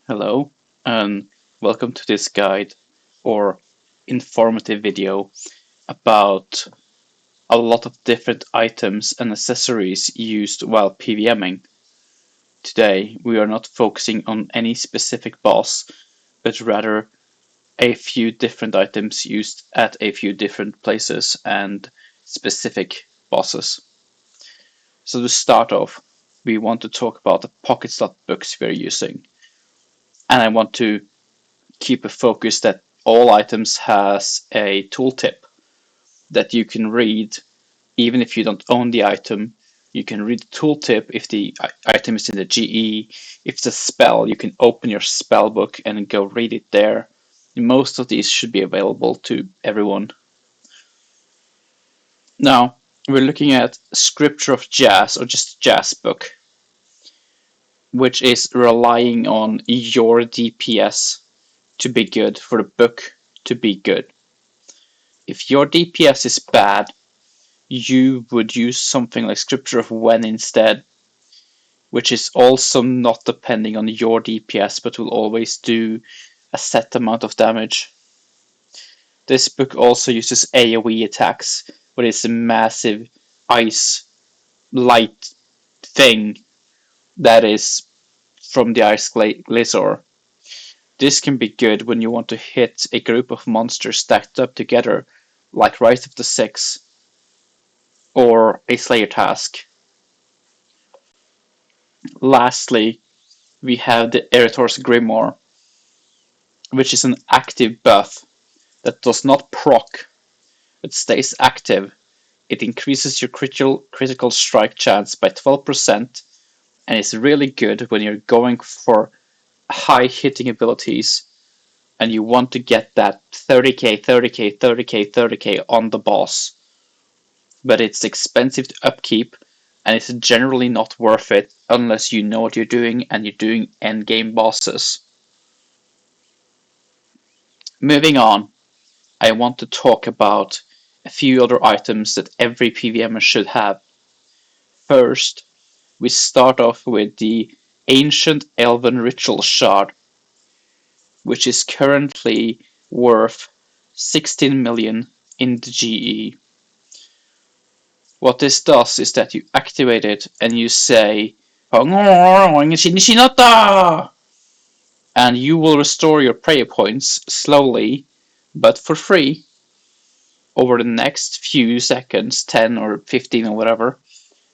Hello, and welcome to this guide or informative video about a lot of different items and accessories used while PVMing. Today, we are not focusing on any specific boss, but rather a few different items used at a few different places and specific bosses. So to start off, we want to talk about the pocket slot books we're using. And I want to keep a focus that all items has a tooltip that you can read even if you don't own the item. You can read the tooltip if the item is in the GE. If it's a spell, you can open your spell book and go read it there. Most of these should be available to everyone. Now, we're looking at Scripture of Jazz, or just Jazz book, which is relying on your DPS to be good for the book to be good. If your DPS is bad, you would use something like Scripture of When instead, which is also not depending on your DPS, but will always do a set amount of damage. This book also uses AoE attacks, but it's a massive ice light thing that is from the Ice Glacier. This can be good when you want to hit a group of monsters stacked up together, like Rise of the Six or a Slayer task. Lastly, we have the Eretor's Grimoire, which is an active buff that does not proc, but stays active. It increases your critical strike chance by 12% and is really good when you're going for high hitting abilities and you want to get that 30k, 30k, 30k, 30k on the boss. But it's expensive to upkeep and it's generally not worth it unless you know what you're doing and you're doing endgame bosses. Moving on, I want to talk about a few other items that every PVMer should have. First, we start off with the Ancient Elven Ritual Shard, which is currently worth 16 million in the GE. What this does is that you activate it and you say, and you will restore your prayer points slowly, but for free, over the next few seconds, 10 or 15 or whatever,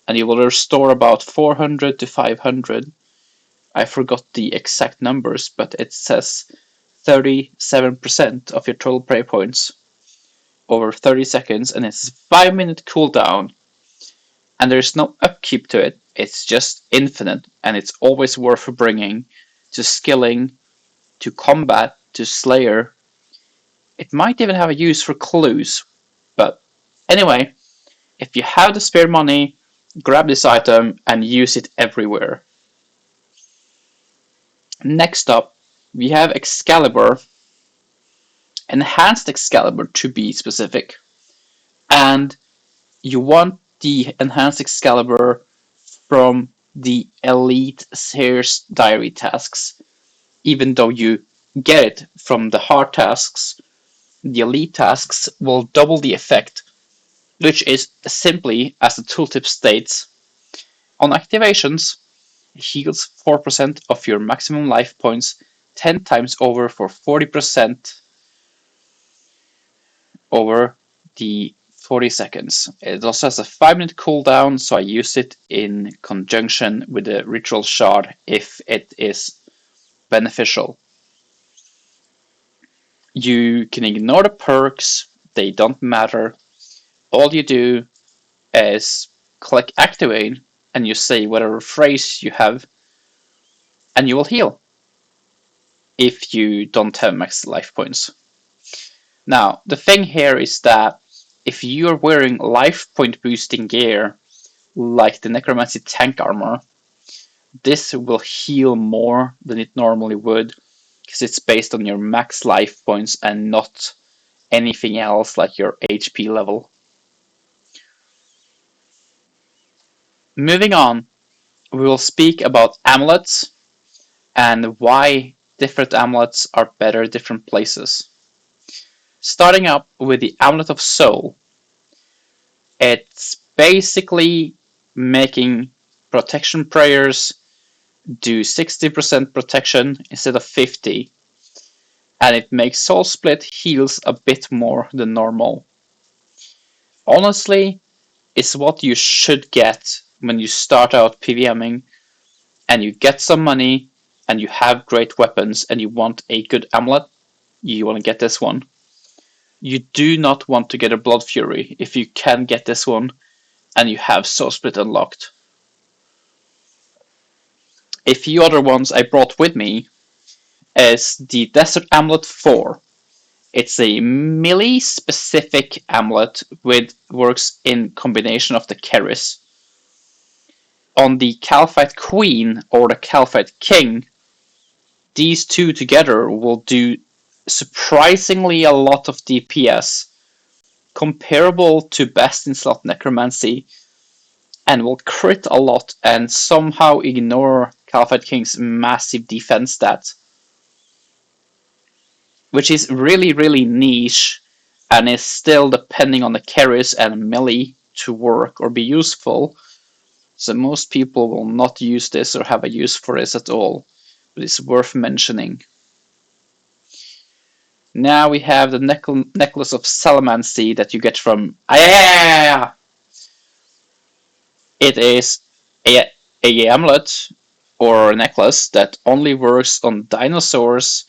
and you will restore about 400 to 500. I forgot the exact numbers, but it says 37% of your total prayer points over 30 seconds, and it's a 5-minute cooldown. And there's no upkeep to it, it's just infinite, and it's always worth bringing to skilling, to combat, to slayer. It might even have a use for clues, but anyway, if you have the spare money, grab this item and use it everywhere. Next up, we have Excalibur, Enhanced Excalibur to be specific, and you want the Enhanced Excalibur from the Elite Sears Diary tasks. Even though you get it from the hard tasks, the Elite tasks will double the effect, which is simply, as the tooltip states, on activations, heals 4% of your maximum life points 10 times over for 40% over the 40 seconds. It also has a 5-minute cooldown, so I use it in conjunction with the Ritual Shard if it is beneficial. You can ignore the perks, they don't matter. All you do is click Activate and you say whatever phrase you have, and you will heal if you don't have max life points. Now, the thing here is that if you are wearing life point boosting gear, like the Necromancy tank armor, this will heal more than it normally would, because it's based on your max life points and not anything else like your HP level. Moving on, we will speak about amulets and why different amulets are better in different places. Starting up with the Amulet of Soul, it's basically making protection prayers do 60% protection instead of 50, and it makes Soul Split heals a bit more than normal. Honestly, it's what you should get when you start out PVMing and you get some money and you have great weapons and you want a good amulet. You want to get this one. You do not want to get a Blood Fury if you can get this one and you have Soul Split unlocked. A few other ones I brought with me is the Desert Amulet 4. It's a melee specific amulet which works in combination of the Keris. On the Kalphite Queen or the Kalphite King, these two together will do surprisingly a lot of DPS, comparable to best in slot necromancy, and will crit a lot and somehow ignore Kalphite King's massive defense stat, which is really niche and is still depending on the Keris and melee to work or be useful. So most people will not use this or have a use for this at all, but it's worth mentioning. Now we have the necklace of Salamancy that you get from It is a amulet or a necklace that only works on dinosaurs,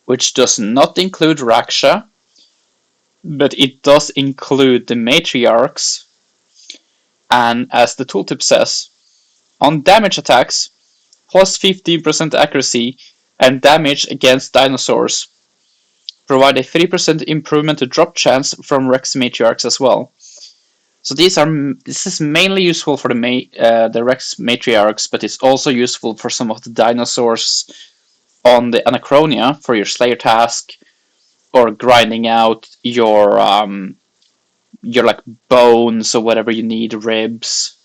which does not include Raksha, but it does include the matriarchs. And as the tooltip says, on damage attacks, plus 15% accuracy and damage against dinosaurs. Provide a 3% improvement to drop chance from Rex matriarchs as well. So this is mainly useful for the Rex matriarchs, but it's also useful for some of the dinosaurs on the Anachronia for your Slayer task, or grinding out your like bones or whatever you need, ribs,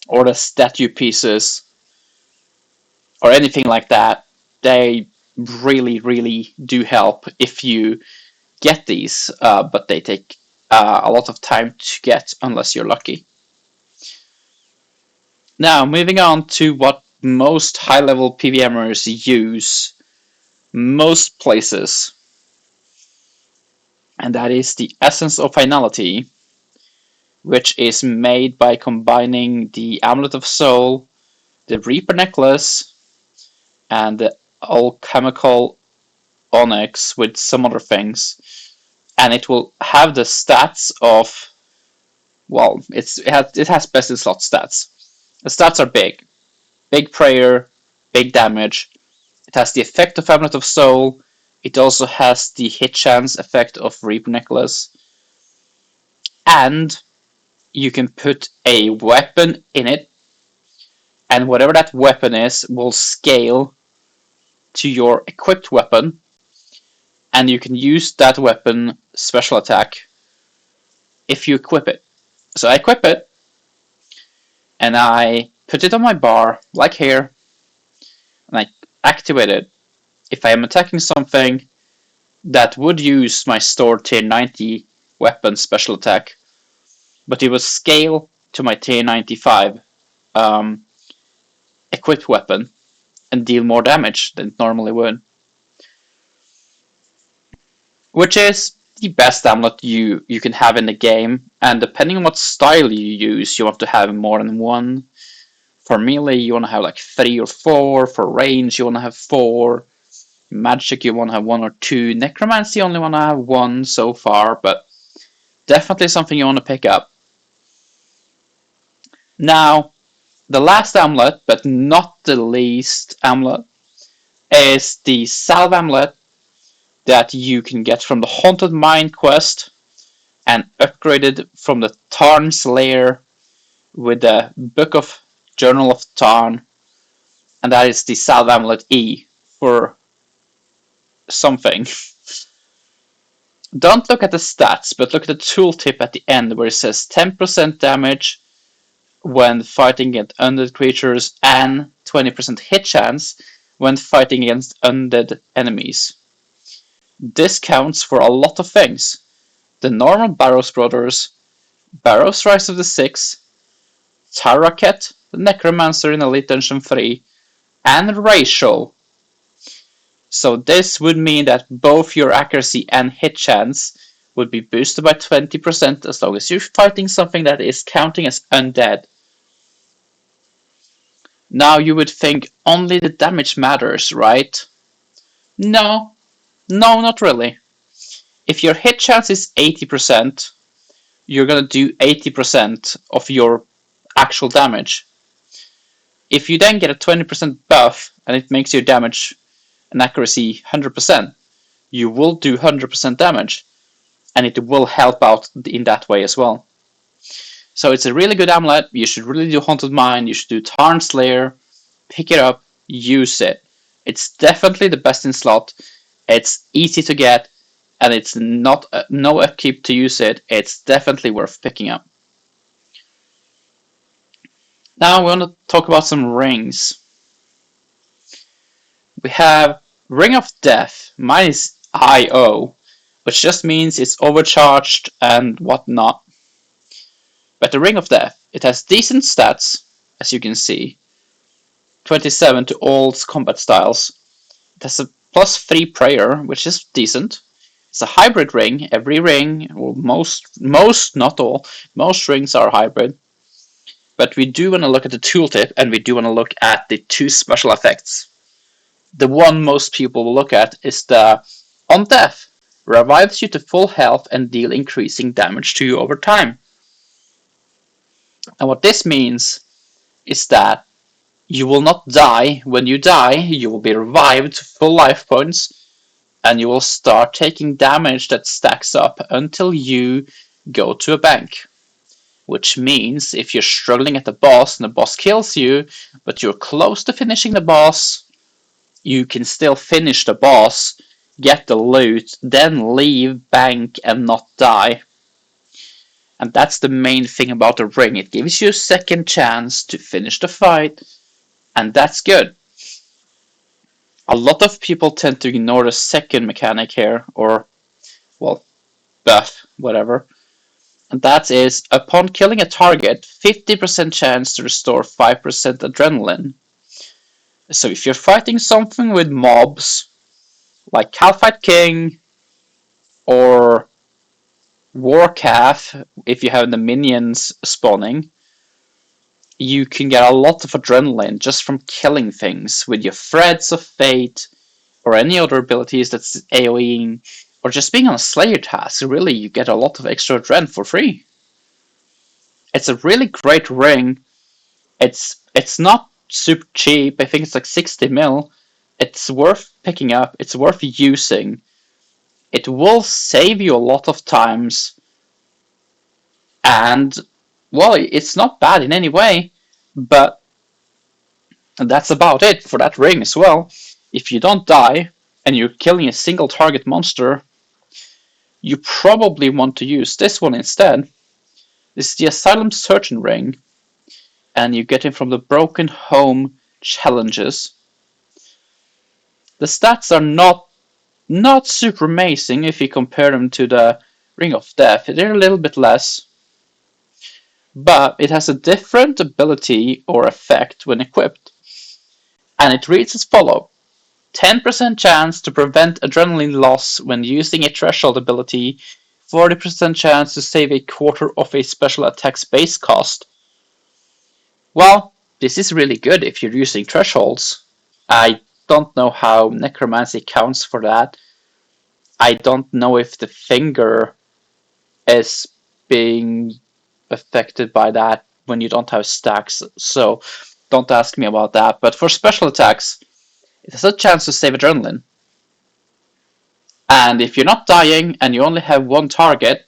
or the statue pieces, or anything like that. They really do help if you get these, but they take a lot of time to get unless you're lucky. Now, moving on to what most high-level PVMers use most places, and that is the Essence of Finality, which is made by combining the Amulet of Soul, the Reaper Necklace, and the Alchemical Onyx with some other things. And it will have the stats of, well, it has best in slot stats. The stats are big. Big prayer, big damage. It has the effect of Amulet of Soul. It also has the hit chance effect of Reaper Necklace. And you can put a weapon in it, and whatever that weapon is will scale to your equipped weapon, and you can use that weapon special attack if you equip it. So I equip it, and I put it on my bar, like here, and I activate it. If I am attacking something that would use my stored tier 90 weapon special attack, but it will scale to my tier 95 equipped weapon and deal more damage than it normally would. Which is the best amulet you can have in the game, and depending on what style you use, you want to have more than one. For melee, you want to have like 3 or 4. For range, you want to have 4. Magic, you want to have 1 or 2. Necromancy, you only want to have 1 so far, but definitely something you want to pick up. Now, the last amulet, but not the least amulet, is the Salve amulet that you can get from the Haunted Mine quest and upgraded from the Tarn's Lair with the Book of Journal of Tarn, and that is the Salve amulet E for something. Don't look at the stats, but look at the tooltip at the end where it says 10% damage when fighting against undead creatures and 20% hit chance when fighting against undead enemies. This counts for a lot of things. The normal Barrows Brothers, Barrows Rise of the Six, Taraket, the Necromancer in Elite Dungeon 3, and Racial. So this would mean that both your accuracy and hit chance would be boosted by 20% as long as you're fighting something that is counting as undead. Now you would think only the damage matters, right? No, not really. If your hit chance is 80%, you're gonna do 80% of your actual damage. If you then get a 20% buff and it makes your damage and accuracy 100%, you will do 100% damage, and it will help out in that way as well. So it's a really good amulet. You should really do Haunted Mind, you should do Tarn Slayer, pick it up, use it. It's definitely the best in slot. It's easy to get, and it's not no upkeep to use it. It's definitely worth picking up. Now we want to talk about some rings. We have Ring of Death. Mine is IO, which just means it's overcharged and whatnot. But the Ring of Death, it has decent stats, as you can see. 27 to all combat styles. It has a +3 prayer, which is decent. It's a hybrid ring. Every ring, or most, not all, most rings are hybrid. But we do want to look at the tooltip, and we do want to look at the 2 special effects. The one most people will look at is the On Death. Revives you to full health and deal increasing damage to you over time. And what this means is that you will not die when you die, you will be revived to full life points, and you will start taking damage that stacks up until you go to a bank. Which means if you're struggling at the boss and the boss kills you, but you're close to finishing the boss, you can still finish the boss, get the loot, then leave, bank, and not die. And that's the main thing about the ring. It gives you a second chance to finish the fight, and that's good. A lot of people tend to ignore the second mechanic here, or, well, buff, whatever. And that is, upon killing a target, 50% chance to restore 5% adrenaline. So if you're fighting something with mobs, like Calfight King, or Warcalf, if you have the minions spawning, you can get a lot of adrenaline just from killing things with your Threads of Fate, or any other abilities that's AoEing, or just being on a Slayer task. Really, you get a lot of extra adrenaline for free. It's a really great ring. It's not super cheap. I think it's like 60 mil. It's worth picking up. It's worth using. It will save you a lot of times. And, well, it's not bad in any way. But that's about it for that ring as well. If you don't die, and you're killing a single target monster, you probably want to use this one instead. This is the Asylum Surgeon ring, and you get it from the Broken Home challenges. The stats are not super amazing if you compare them to the Ring of Death. They're a little bit less, but it has a different ability or effect when equipped. And it reads as follows. 10% chance to prevent adrenaline loss when using a threshold ability, 40% chance to save a quarter of a special attack's base cost. Well, this is really good if you're using thresholds. I don't know how necromancy counts for that. I don't know if the finger is being affected by that when you don't have stacks, so don't ask me about that. But for special attacks, it has a chance to save adrenaline. And if you're not dying and you only have one target,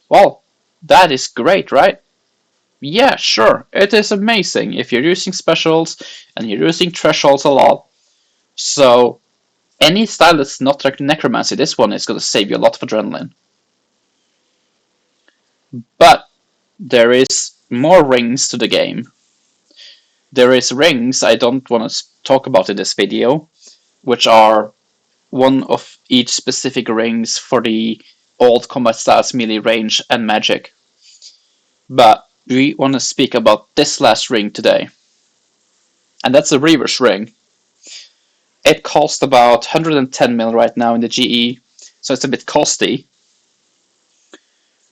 well, that is great, right? Yeah, sure, it is amazing if you're using specials and you're using thresholds a lot. So, any style that's not like necromancy, this one is going to save you a lot of adrenaline. But there is more rings to the game. There is rings I don't want to talk about in this video, which are one of each specific rings for the old combat styles, melee, range, and magic. But we want to speak about this last ring today, and that's a Reaver's ring. It costs about 110 mil right now in the GE, so it's a bit costly.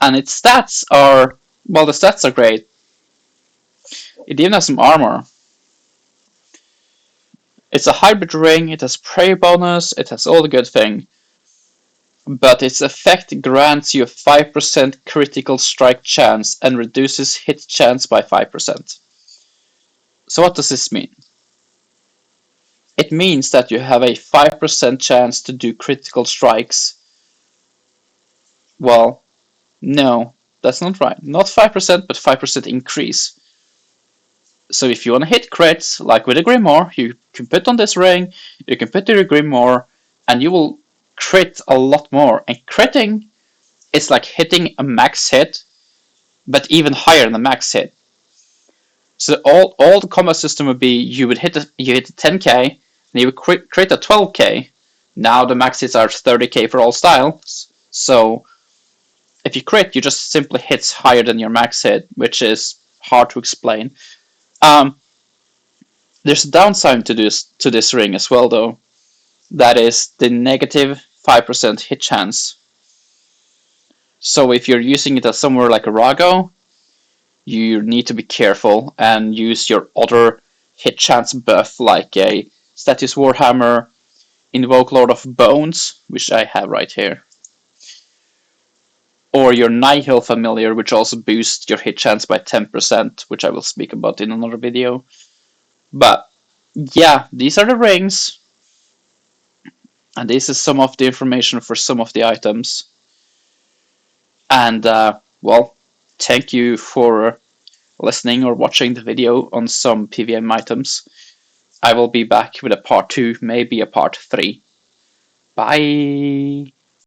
And its stats are, well, the stats are great. It even has some armor. It's a hybrid ring, it has prayer bonus, it has all the good thing. But its effect grants you a 5% critical strike chance and reduces hit chance by 5%. So what does this mean? It means that you have a 5% chance to do critical strikes. Well, no, that's not right. Not 5%, but 5% increase. So if you want to hit crits, like with a Grimoire, you can put on this ring, you can put your Grimoire, and you will crit a lot more. And critting is like hitting a max hit, but even higher than the max hit. So all the combat system would be you hit a 10k, and you would crit a 12k. Now the max hits are 30k for all styles. So if you crit, you just simply hits higher than your max hit, which is hard to explain. There's a downside to this ring as well, though. That is the negative 5% hit chance. So if you're using it as somewhere like a Rago, you need to be careful and use your other hit chance buff like a Status Warhammer, Invoke Lord of Bones, which I have right here, or your Nihil Familiar, which also boosts your hit chance by 10%, which I will speak about in another video. But yeah, these are the rings, and this is some of the information for some of the items. And well, thank you for listening or watching the video on some PVM items. I will be back with a part 2, maybe a part 3. Bye!